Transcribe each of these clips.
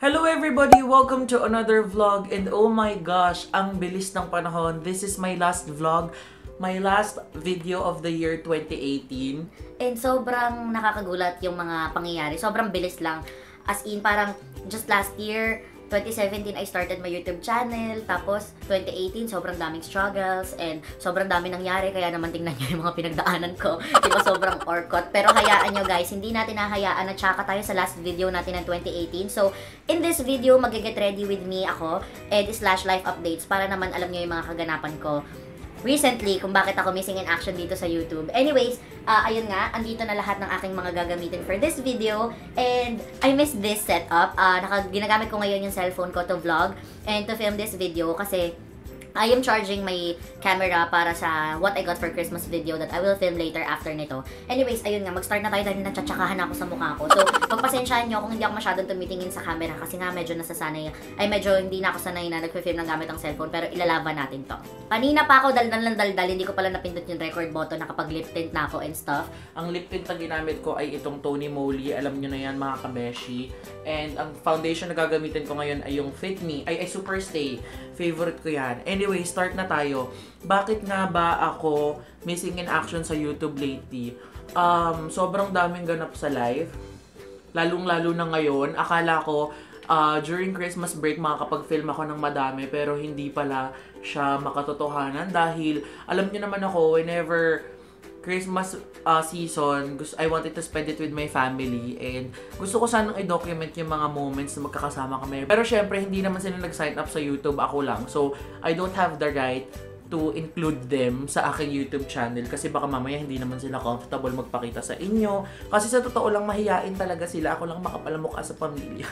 Hello everybody! Welcome to another vlog and oh my gosh, ang bilis ng panahon. This is my last vlog, my last video of the year 2018. And sobrang nakakagulat yung mga pangyayari. Sobrang bilis lang. As in, parang just last year, 2017, I started my YouTube channel. Tapos, 2018, sobrang daming struggles and sobrang daming nangyari. Kaya naman tingnan nyo yung mga pinagdaanan ko. Diba, sobrang orkot. Pero hayaan nyo guys, hindi natin nahayaan na tsaka tayo sa last video natin ng 2018. So, in this video, mag-get ready with me ako and /life updates para naman alam nyo yung mga kaganapan ko recently kung bakit ako missing in action dito sa YouTube. Anyways, ayun nga, andito na lahat ng aking mga gagamitin for this video. And I miss this setup. Ginagamit ko ngayon yung cellphone ko to vlog and to film this video kasi I am charging my camera para sa what I got for Christmas video that I will film later after nito. Anyways, ayun nga, mag-start na tayo dahil natsatsakahan ako sa mukha ko. So, pagpasensyahan nyo kung hindi ako masyadong tumitingin sa camera kasi nga medyo nasasanay, medyo hindi na ako sanay na nagfe-film ng gamit ang cellphone pero ilalaban natin to. Kanina pa ako daldal, hindi ko pala napindot yung record button, nakapag lip tint na ako and stuff. Ang lip tint na ginamit ko ay itong Tony Moly, alam nyo na yan mga kabeshi. And ang foundation na gagamitin ko ngayon ay yung Fit Me, ay Superstay. Favorite ko yan. Anyway, start na tayo. Bakit nga ba ako missing in action sa YouTube lately? Sobrang daming ganap sa live. Lalong-lalo na ngayon. Akala ko during Christmas break makakapag-film ako ng madami pero hindi pala siya makatotohanan dahil alam niyo naman ako, whenever Christmas season, I wanted to spend it with my family and gusto ko sanang i-document yung mga moments na magkakasama kami. Pero syempre, hindi naman sila nag-sign up sa YouTube, ako lang. So, I don't have the right to include them sa aking YouTube channel kasi baka mamaya hindi naman sila comfortable magpakita sa inyo. Kasi sa totoo lang, mahiyain talaga sila. Ako lang makapalamukha sa pamilya.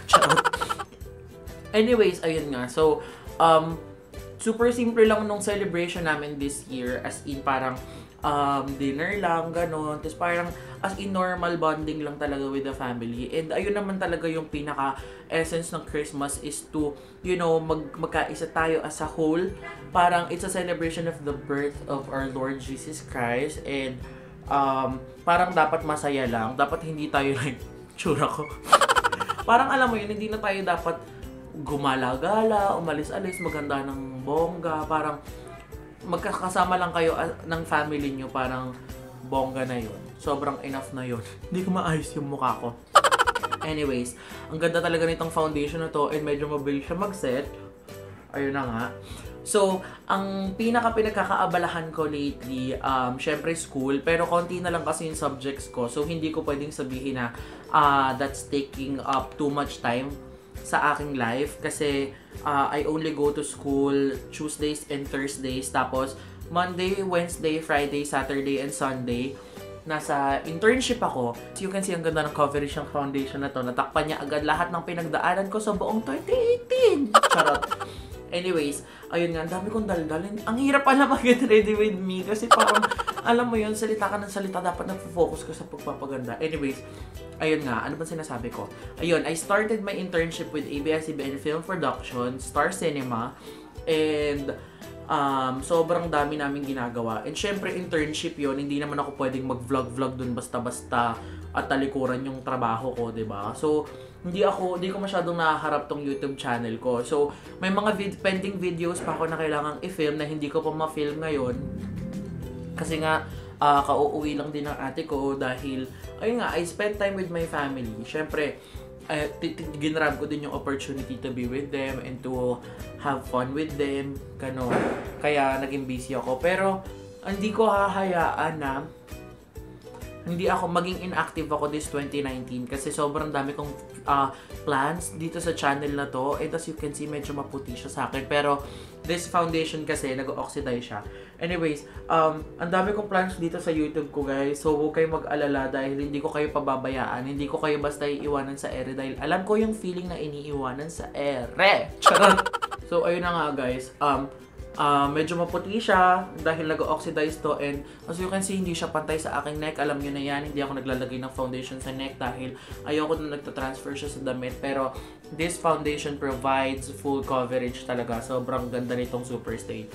Anyways, ayun nga. So, super simple lang nung celebration namin this year. As in, parang dinner lang, ganon. Tapos parang as in normal bonding lang talaga with the family. And ayun naman talaga yung pinaka-essence ng Christmas is to, you know, magkaisa tayo as a whole. Parang it's a celebration of the birth of our Lord Jesus Christ. And parang dapat masaya lang. Dapat hindi tayo like, tsura ko. Parang alam mo yun, hindi na tayo dapat gumala-gala, umalis-alis, maganda ng bongga. Parang magkakasama lang kayo ng family nyo, parang bongga na yun. Sobrang enough na yun. Hindi ko maayos yung mukha ko. Anyways, ang ganda talaga nitong foundation na to and medyo mabilis siya mag-set. Ayun na nga. So, ang pinagkakaabalahan ko lately, syempre school, pero konti na lang kasi yung subjects ko. So, hindi ko pwedeng sabihin na that's taking up too much time sa aking life kasi I only go to school Tuesdays and Thursdays, tapos Monday, Wednesday, Friday, Saturday, and Sunday nasa internship ako. So you can see ang ganda ng coverage ng foundation na to. Natakpan niya agad lahat ng pinagdaanan ko sa buong 2018. Charot. Anyways, ayun nga, ang dami kong daldalin. Ang hirap pala mag-get ready with me kasi parang, alam mo yun, salita ka ng salita, dapat nag-focus ka sa pagpapaganda. Anyways, ayun nga, ano ba sinasabi ko? Ayun, I started my internship with ABS-CBN Film Production, Star Cinema, and sobrang dami namin ginagawa. And syempre, internship yun, hindi naman ako pwedeng mag-vlog-vlog dun basta-basta at talikuran yung trabaho ko, diba? So, hindi ko masyadong nakaharap tong YouTube channel ko. So, may mga pending videos pa ako na kailangang i-film na hindi ko pa ma-film ngayon. Kasi nga, kauuwi lang din ng ate ko dahil, ayun nga, I spend time with my family. Syempre, ginrab ko din yung opportunity to be with them and to have fun with them. Ganon. Kaya, naging busy ako. Pero, hindi ko hahayaan na hindi ako maging inactive ako this 2019 kasi sobrang dami kong plans dito sa channel na to. And as you can see, medyo maputi siya sa akin. Pero this foundation kasi, nag-oxidize siya. Anyways, ang dami kong plans dito sa YouTube ko, guys. So, huwag kayong mag-alala dahil hindi ko kayo pababayaan. Hindi ko kayo basta iiwanan sa ere dahil alam ko yung feeling na iniiwanan sa ere. Charot! So, ayun na nga, guys. Medyo maputi siya dahil nag-oxidize to and as you can see, hindi siya pantay sa aking neck. Alam nyo na yan, hindi ako naglalagay ng foundation sa neck dahil ayoko na nagtatransfer siya sa damit. Pero this foundation provides full coverage talaga. Sobrang ganda nitong Superstay.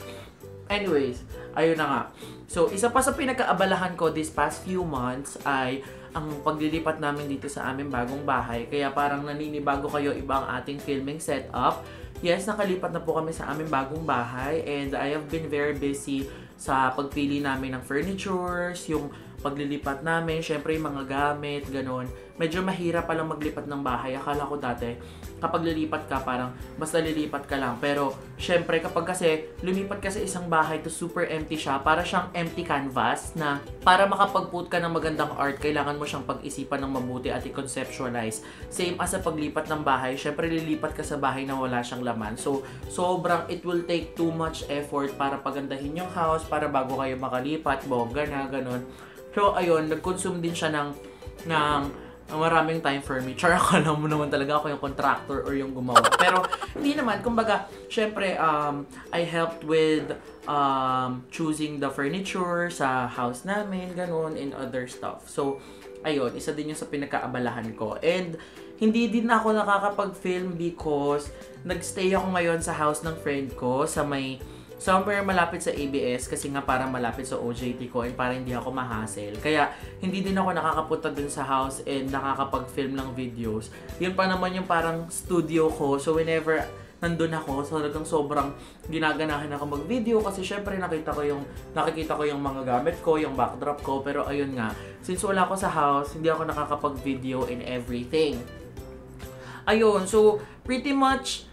Anyways, ayun na nga. So, isa pa sa pinagkaabalahan ko this past few months ay ang paglilipat namin dito sa aming bagong bahay. Kaya parang naninibago kayo iba ang ating filming setup. Yes, nakalipat na po kami sa aming bagong bahay and I have been very busy sa pagpili namin ng furnitures, yung paglilipat namin, syempre yung mga gamit, ganun. Medyo mahirap palang maglipat ng bahay. Akala ko dati, kapag lilipat ka, parang basta lilipat ka lang. Pero, syempre, kapag kasi lumipat ka sa isang bahay to super empty siya, para siyang empty canvas na para makapag-put ka ng magandang art, kailangan mo siyang pag-isipan ng mabuti at i-conceptualize. Same as sa paglipat ng bahay, syempre lilipat ka sa bahay na wala siyang laman. So, sobrang it will take too much effort para pagandahin yung house, para bago kayo makalipat, bongga na, ganun. So, ayun, nag-consume din siya ng maraming time for me. Char, akala mo naman talaga ako yung contractor or yung gumawa. Pero, hindi naman. Kumbaga, syempre, I helped with choosing the furniture sa house namin, ganun, and other stuff. So, ayun, isa din yung sa pinagkaabalahan ko. And, hindi din ako nakakapag-film because nagstay ako ngayon sa house ng friend ko sa may somewhere malapit sa ABS kasi nga para malapit sa OJT ko and para hindi ako ma-hassle. Kaya hindi din ako nakakapunta dun sa house and nakakapag-film ng videos. Yun pa naman yung parang studio ko. So whenever nandun ako, so talagang sobrang ginaganahan ako mag-video kasi syempre nakikita ko yung mga gamit ko, yung backdrop ko. Pero ayun nga, since wala ako sa house, hindi ako nakakapag-video and everything. Ayun, so pretty much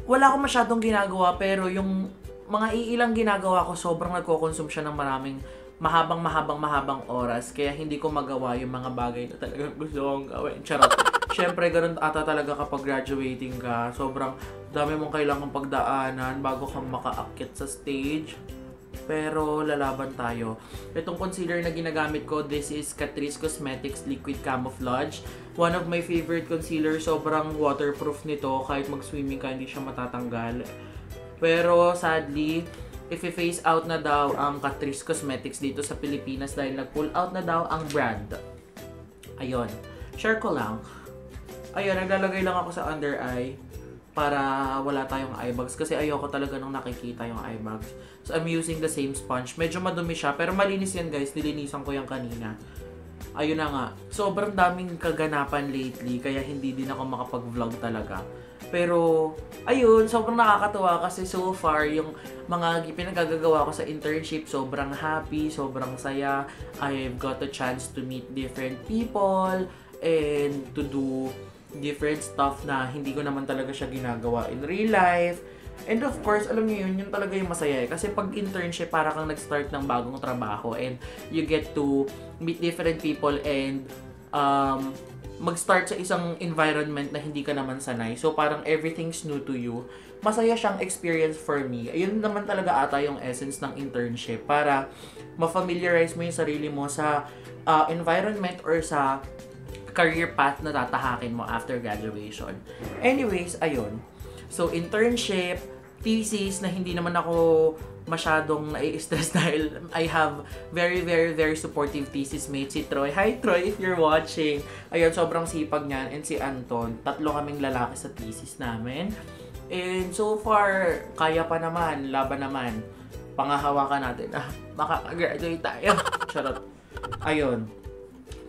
wala akong masyadong ginagawa pero yung mga iilang ginagawa ko, sobrang nagko-consume siya ng maraming mahabang oras. Kaya hindi ko magawa yung mga bagay na talagang gusto kong gawin. Charot. Siyempre, ganun ata talaga kapag graduating ka. Sobrang dami mong kailangang pagdaanan bago ka makaakyat sa stage. Pero lalaban tayo. Itong concealer na ginagamit ko, this is Catrice Cosmetics Liquid Camouflage. One of my favorite concealer. Sobrang waterproof nito. Kahit mag-swimming ka, hindi siya matatanggal. Pero sadly, if i-phase out na daw ang Catrice Cosmetics dito sa Pilipinas dahil nag-pull out na daw ang brand. Ayun. Share ko lang. Ayun, naglalagay lang ako sa under eye para wala tayong eye bags kasi ayoko talaga nung nakikita yung eye bags. So, I'm using the same sponge. Medyo madumi siya, pero malinis yan guys. Nilinisan ko yan kanina. Ayun na nga. Sobrang daming kaganapan lately kaya hindi din ako makapag-vlog talaga. Pero, ayun, sobrang nakakatuwa kasi so far, yung mga pinagagagawa ko sa internship, sobrang happy, sobrang saya. I've got a chance to meet different people and to do different stuff na hindi ko naman talaga siya ginagawa in real life. And of course, alam niyo yun talaga yung masaya eh. Kasi pag internship, para kang nag-start ng bagong trabaho and you get to meet different people and mag-start sa isang environment na hindi ka naman sanay. So, parang everything's new to you. Masaya siyang experience for me. Ayun naman talaga ata yung essence ng internship para ma-familiarize mo yung sarili mo sa environment or sa career path na tatahakin mo after graduation. Anyways, ayun. So, internship, thesis na hindi naman ako masyadong nai-stress dahil I have very supportive thesis mate, si Troy. Hi Troy, if you're watching. Ayun, sobrang sipag niyan. And si Anton. Tatlo kaming lalaki sa thesis namin. And so far, kaya pa naman, laban naman. Pangahawakan natin. Makaka-graduate tayo. Charot. Ayun.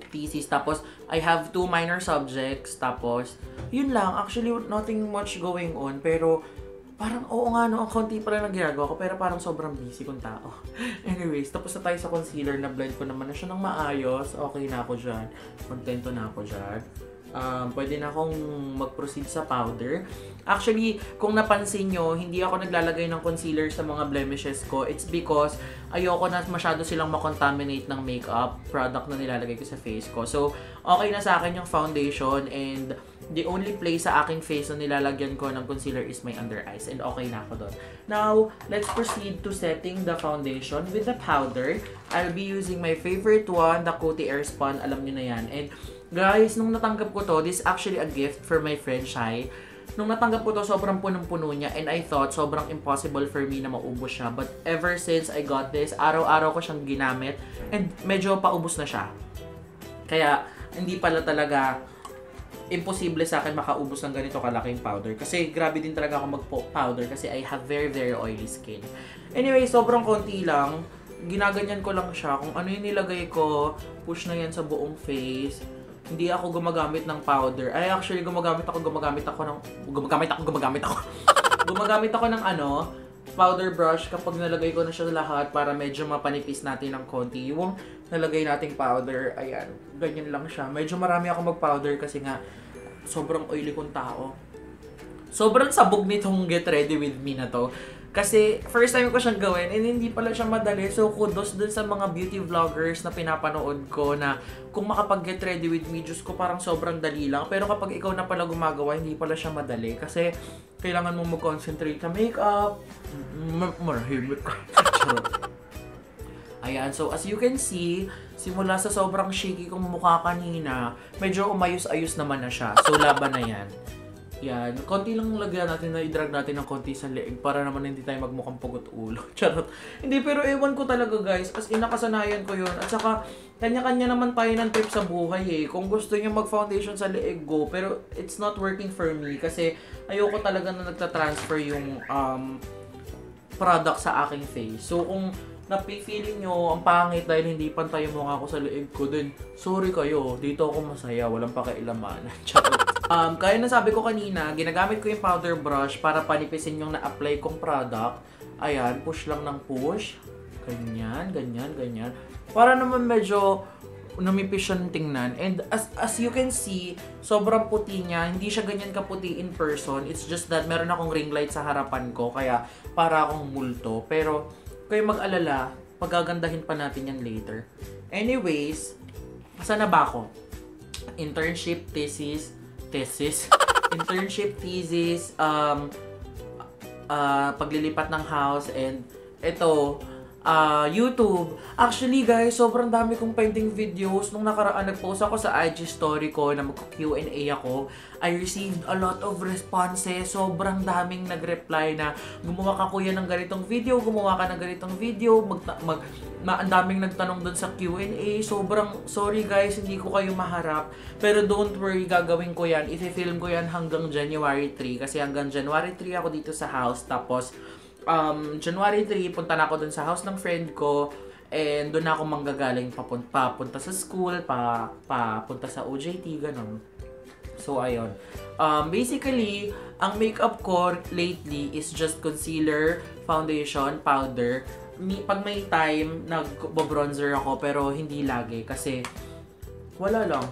Thesis. Tapos, I have 2 minor subjects. Tapos, yun lang. Actually, nothing much going on. Pero, parang, oo nga no, ang konti pa lang ang ginagawa ko, pero parang sobrang busy kong tao. Anyways, tapos na tayo sa concealer, na blend ko naman na siya ng maayos. Okay na ako dyan. Kontento na ako dyan. Pwede na akong mag-proceed sa powder. Actually, kung napansin nyo, hindi ako naglalagay ng concealer sa mga blemishes ko. It's because ayoko na masyado silang makontaminate ng makeup product na nilalagay ko sa face ko. So, okay na sa akin yung foundation and the only place sa aking face na nilalagyan ko ng concealer is my under eyes. And okay na ako doon. Now, let's proceed to setting the foundation with the powder. I'll be using my favorite one, the Coty Airspun. Alam nyo na yan. And guys, nung natanggap ko to, this is actually a gift for my friend Shai. Nung natanggap ko to, sobrang punong-puno niya and I thought sobrang impossible for me na maubos siya. But ever since I got this, araw-araw ko siyang ginamit and medyo paubos na siya. Kaya, hindi pala talaga imposible sa akin makaubos ng ganito kalaking powder. Kasi grabe din talaga ako mag-powder kasi I have very oily skin. Anyway, sobrang konti lang. ginaganyan ko lang siya. Kung ano yung nilagay ko, push na yan sa buong face. Hindi ako gumagamit ng powder. Ay, actually, gumagamit ako ng powder brush kapag nalagay ko na siya lahat para medyo mapanipis natin ng konti. Yung nalagay nating powder, ayan, ganyan lang siya. Medyo marami ako mag-powder kasi nga sobrang oily kong tao. Sobrang sabog nitong Get Ready With Me na to. Kasi first time ko siyang gawin and hindi pala siya madali. So kudos dun sa mga beauty vloggers na pinapanood ko na kung makapag-get ready with me, Diyos ko parang sobrang dali lang. Pero kapag ikaw na pala gumagawa, hindi pala siya madali. Kasi kailangan mo mag-concentrate sa makeup. Marahimik ka. Ayan, so as you can see, simula sa sobrang shaky kong mukha kanina, medyo umayos-ayos naman na siya. So laban na yan. Yan, konti lang lagyan natin na i-drag natin ng konti sa leeg para naman hindi tayo magmukhang pugot ulo. Charot. Hindi, pero ewan ko talaga guys, as in nakasanayan ko yun. At saka, kanya-kanya naman tayo ng trip sa buhay eh. Kung gusto niyo mag-foundation sa leeg, go. Pero it's not working for me kasi ayoko talaga na nagta-transfer yung product sa aking face. So, kung napi-feeling nyo ang pangit dahil hindi pantay yung mukha ko sa leeg ko, then sorry kayo, dito ako masaya, walang pakialaman. Charot. Kaya nasabi ko kanina, ginagamit ko yung powder brush para panipisin yung na-apply kong product. Ayan, push lang ng push. Ganyan, ganyan, ganyan. Para naman medyo numipis siya ng tingnan. And as you can see, sobrang puti niya. Hindi siya ganyan kaputi in person. It's just that meron akong ring light sa harapan ko, kaya para akong multo. Pero, kayo mag-alala, pagagandahin pa natin yan later. Anyways, saan na ba ako? Internship, thesis, paglilipat ng house, and ito, YouTube. Actually guys, sobrang dami kong pending videos. Nung nakaraan, nag-post ako sa IG story ko na mag-Q&A ako. I received a lot of responses. Sobrang daming nag-reply na gumawa ka kuya ng ganitong video, gumawa ka ng ganitong video. Ang daming nagtanong dun sa Q&A. Sobrang sorry guys, hindi ko kayo maharap. Pero don't worry, gagawin ko yan. I-film ko yan hanggang January 3. Kasi hanggang January 3 ako dito sa house. Tapos, January 3, punta na ako dun sa house ng friend ko. And doon na ako manggagaling papunta sa school, papunta sa OJT, ganun. So, ayun. Basically, ang makeup ko lately is just concealer, foundation, powder. Pag may time, nag-bronzer ako, pero hindi lagi kasi wala lang.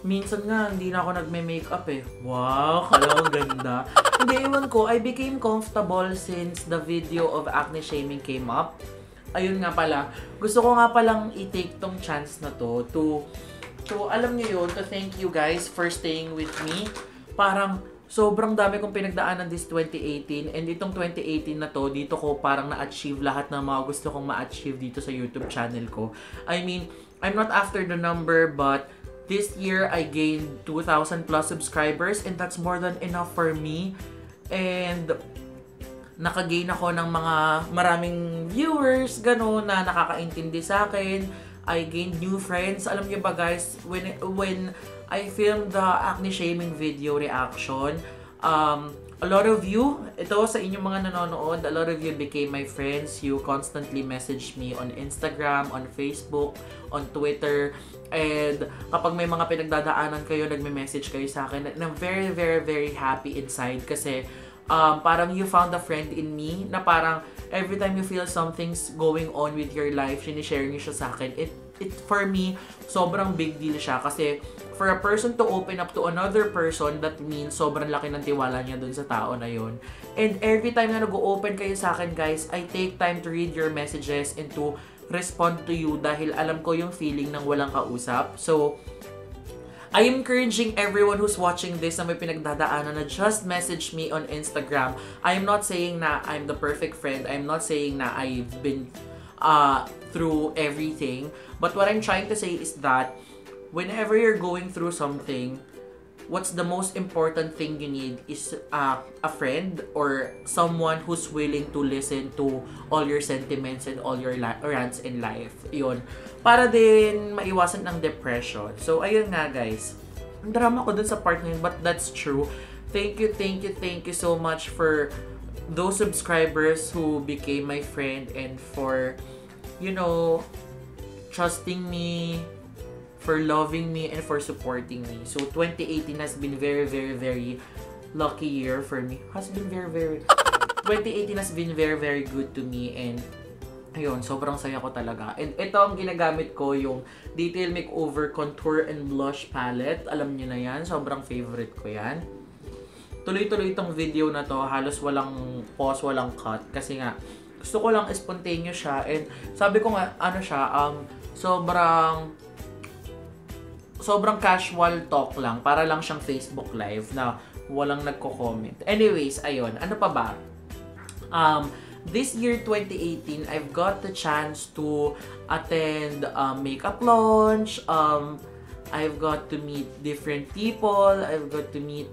Minsan nga, hindi na ako nagme-makeup eh. Wow, kala ang ganda. Hindi, ewan ko, I became comfortable since the video of acne shaming came up. Ayun nga pala, gusto ko nga palang i-take tong chance na to alam niyo yun, to thank you guys for staying with me. Parang sobrang dami kong pinagdaanan this 2018, and itong 2018 na to, dito ko parang na-achieve lahat ng mga gusto kong ma-achieve dito sa YouTube channel ko. I mean, I'm not after the number, but this year, I gained 2,000 plus subscribers, and that's more than enough for me. And nakagain ako ng maraming viewers, gano'n, na nakakaintindi sa akin. I gained new friends. Alam niyo ba guys, when I filmed the acne shaming video reaction, a lot of you, ito sa inyong mga nanonood, a lot of you became my friends. You constantly message me on Instagram, on Facebook, on Twitter. And kapag may mga pinagdadaanan kayo, nagme-message kayo sa akin, and I'm very, very, very happy inside kasi parang you found a friend in me na parang every time you feel something's going on with your life, sinishare niyo siya sa akin. It for me, sobrang big deal siya kasi for a person to open up to another person, that means sobrang laki ng tiwala niya dun sa tao na yun. And every time na nag-open kayo sa akin guys, I take time to read your messages and to respond to you dahil alam ko yung feeling ng walang kausap. So, I am encouraging everyone who's watching this na may pinagdadaanan na just message me on Instagram. I am not saying na I'm the perfect friend. I'm not saying na I've been through everything. But what I'm trying to say is that whenever you're going through something, what's the most important thing you need is a friend or someone who's willing to listen to all your sentiments and all your rants in life. Yun. Para din maiwasan ng depression. So, ayun nga guys. Ang drama ko dun sa part na yun, but that's true. Thank you so much for those subscribers who became my friend and for you know, trusting me, for loving me, and for supporting me. So 2018 has been very, very, very lucky year for me. 2018 has been very, very good to me, and ayun, sobrang saya ko talaga. And ito ang ginagamit ko, yung Detail Makeover Contour and Blush Palette. Alam niyo na yan, sobrang favorite ko yan. Tuloy-tuloy itong video na to, halos walang pause, walang cut. Kasi nga, gusto ko lang spontaneous siya. And sabi ko nga, ano siya, sobrang casual talk lang. Para lang siyang Facebook Live na walang nagko-comment. Anyways, ayun, ano pa ba? This year, 2018, I've got the chance to attend makeup launch. I've got to meet different people. I've got to meet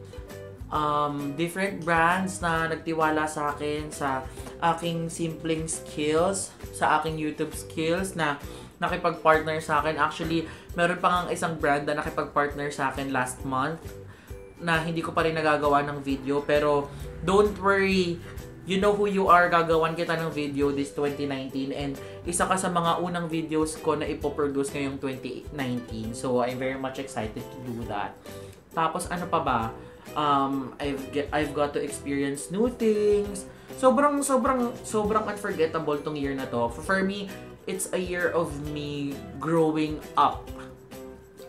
different brands na nagtiwala sa akin sa aking simpleng skills, sa aking YouTube skills na nakipag-partner sa akin. Actually, meron pa nga isang brand na nakipag-partner sa akin last month na hindi ko pa rin nagagawa ng video. Pero don't worry, you know who you are, gagawan kita ng video this 2019, and isa ka sa mga unang videos ko na ipoproduce ngayong 2019. So, I'm very much excited to do that. Tapos, ano pa ba? I've got to experience new things. Sobrang unforgettable tong year na to. For me, it's a year of me growing up.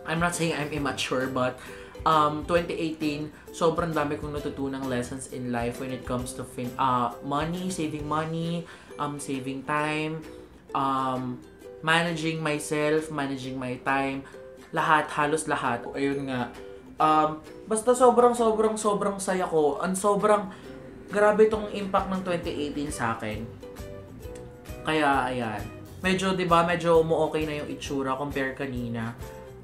I'm not saying I'm immature, but 2018, sobrang dami kong natutunang lessons in life when it comes to money, saving time, managing myself, managing my time, halos lahat. Ayun nga. Basta sobrang saya ko. Grabe itong impact ng 2018 sa akin. Kaya, ayan. Medyo umu-okay na yung itsura compare kanina.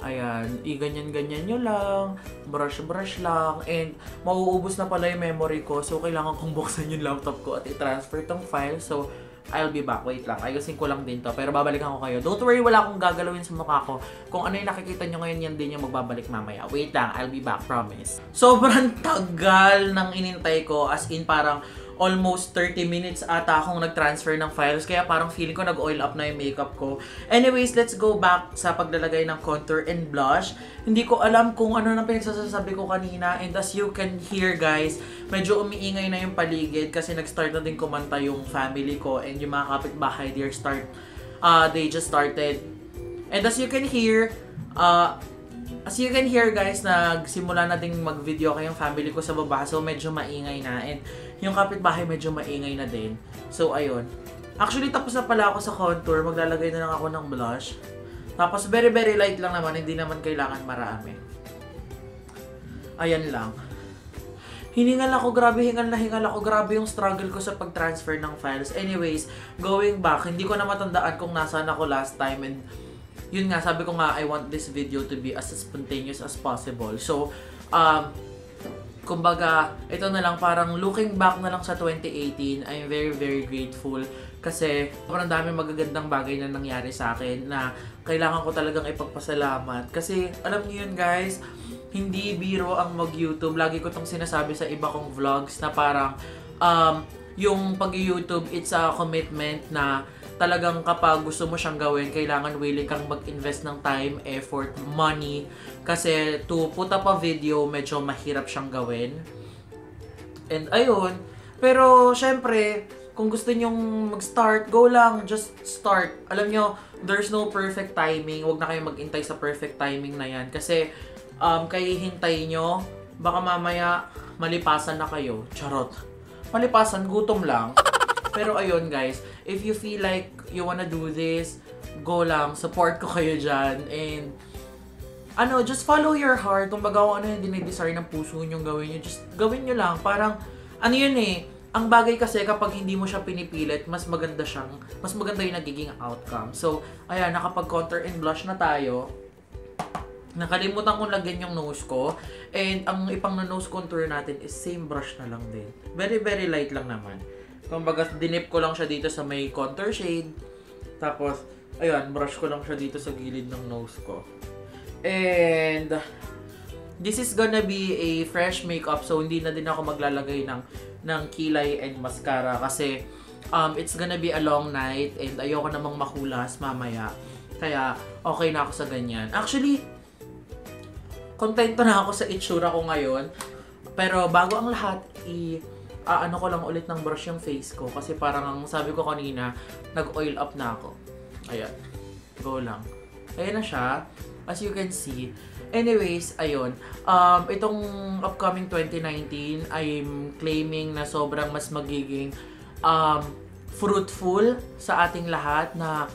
Ayan, ganyan-ganyan nyo lang, brush lang, and mauubos na pala yung memory ko, so kailangan kong buksan yung laptop ko at i-transfer tong file. So, I'll be back. Wait lang, ayusin ko lang din to, pero babalikan ko kayo. Don't worry, wala akong gagalawin sa mukha ko. Kung ano yung nakikita nyo ngayon, yan din yung magbabalik mamaya. Wait lang, I'll be back, promise. Sobrang tagal ng inintay ko, as in parang almost 30 minutes ata akong nag-transfer ng files, kaya parang feeling ko nag-oil up na yung makeup ko. Anyways, let's go back sa paglalagay ng contour and blush. Hindi ko alam kung ano nang pinagsasabi ko kanina, and as you can hear guys, medyo umiingay na yung paligid kasi nag-start na din kumanta yung family ko, and yung mga kapitbahay they just started. And as you can hear guys, nagsimula na ding mag-video kayong family ko sa baba, so medyo maingay na, and yung kapitbahay medyo maingay na din. So ayun. Actually tapos na pala ako sa contour, maglalagay na lang ako ng blush. Tapos very very light lang naman, hindi naman kailangan marami. Ayan lang. Hingal ako, grabe yung struggle ko sa pag-transfer ng files. Anyways, going back, hindi ko na matandaan kung nasaan ako last time, and yun nga, sabi ko nga, I want this video to be as spontaneous as possible. So, kumbaga, ito na lang, parang looking back na lang sa 2018, I'm very, very grateful kasi sobrang dami magagandang bagay na nangyari sa akin na kailangan ko talagang ipagpasalamat. Kasi, alam niyo yun guys, hindi biro ang mag-YouTube. Lagi ko tong sinasabi sa iba kong vlogs na parang, yung pag-YouTube, it's a commitment na talagang kapag gusto mo siyang gawin, kailangan willing kang mag-invest ng time, effort, money. Kasi to put up a video, medyo mahirap siyang gawin. And ayun. Pero syempre, kung gusto nyong mag-start, go lang. Just start. Alam nyo, there's no perfect timing. Huwag na kayong mag-intay sa perfect timing na yan. Kasi kayo hintay nyo, baka mamaya malipasan na kayo. Charot. Malipasan, gutom lang. Pero ayun guys, if you feel like you wanna do this, go lang, support ko kayo dyan, and just follow your heart. Kung baga ano yung dinidesire ng puso nyong gawin nyo, just gawin nyo lang. Parang, ang bagay kasi kapag hindi mo siya pinipilit, mas maganda yung nagiging outcome. So, ayan, nakapag-contour and blush na tayo. Nakalimutan kong lagyan yung nose ko, and ang ipang na nose contour natin is same brush na lang din. Very, very light lang naman. Kumbaga, dinip ko lang siya dito sa may contour shade. Tapos, ayun, brush ko lang siya dito sa gilid ng nose ko. And, this is gonna be a fresh makeup. So, hindi na din ako maglalagay ng kilay and mascara. Kasi, it's gonna be a long night and ayoko namang makulas mamaya. Kaya, okay na ako sa ganyan. Actually, kontento na ako sa itsura ko ngayon. Pero bago ang lahat, ano ko lang ulit ng brush yung face ko. Kasi parang ang sabi ko kanina, nag-oil up na ako. Ayan. Go lang. Ayan na siya. As you can see. Anyways, ayun. Itong upcoming 2019, I'm claiming na sobrang mas magiging fruitful sa ating lahat na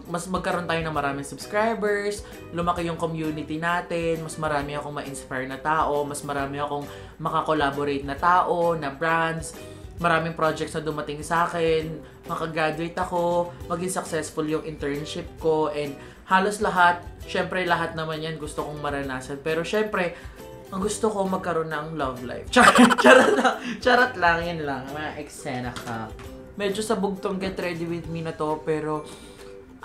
mas magkaroon tayo ng maraming subscribers, lumaki yung community natin, mas marami akong ma-inspire na tao, mas marami akong makakollaborate na tao, na brands, maraming projects na dumating sa akin, makagraduate ako, maging successful yung internship ko, and halos lahat, syempre lahat naman yan gusto kong maranasan. Pero syempre, ang gusto ko magkaroon ng love life. Charot lang, yun lang. Mga eksena ka. Medyo sabog tong Get Ready With Me na to, pero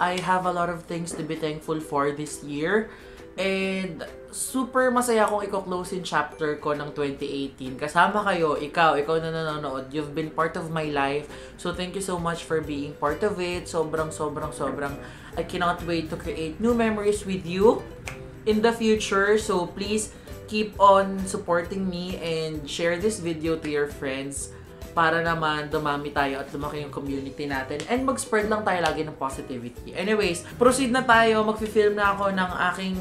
I have a lot of things to be thankful for this year. And super masaya akong i-close in chapter ko ng 2018. Kasama kayo, ikaw na nanonood. You've been part of my life. So thank you so much for being part of it. Sobrang. I cannot wait to create new memories with you in the future. So please keep on supporting me and share this video to your friends para naman dumami tayo at lumaki yung community natin and mag-spread lang tayo lagi ng positivity. Anyways, proceed na tayo. Mag-film na ako ng aking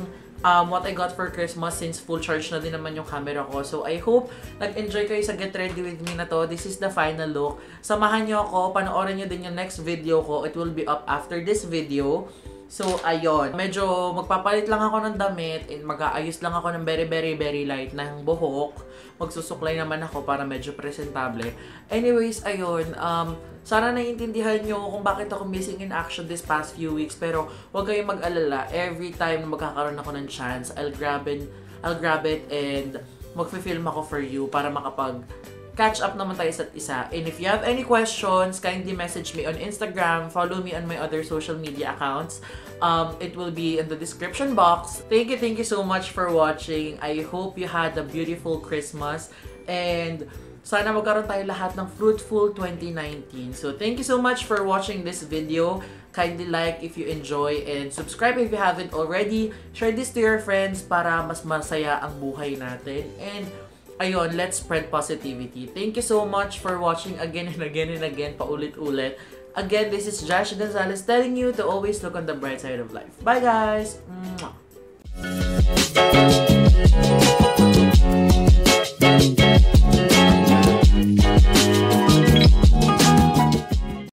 what I got for Christmas since full charge na din naman yung camera ko. So I hope nag-enjoy kayo sa Get Ready With Me na to. This is the final look. Samahan nyo ako. Panoorin nyo din yung next video ko. It will be up after this video. So, ayun. Medyo magpapalit lang ako ng damit and mag-aayos lang ako ng very light ng buhok. Magsusuklay naman ako para medyo presentable. Anyways, ayun. Sana naiintindihan nyo kung bakit ako missing in action this past few weeks. Pero huwag kayong mag-alala. Every time na magkakaroon ako ng chance, I'll grab it and magfi-film ako for you para catch up naman tayo isa't isa. And if you have any questions, kindly message me on Instagram, follow me on my other social media accounts. It will be in the description box. Thank you so much for watching. I hope you had a beautiful Christmas and sana magkaroon tayo lahat ng fruitful 2019. So thank you so much for watching this video. Kindly like if you enjoy and subscribe if you haven't already. Share this to your friends para mas masaya ang buhay natin. And ayun, let's spread positivity. Thank you so much for watching again and again, paulit-ulit. Again, this is Josh Gonzalez telling you to always look on the bright side of life. Bye guys! Mwah!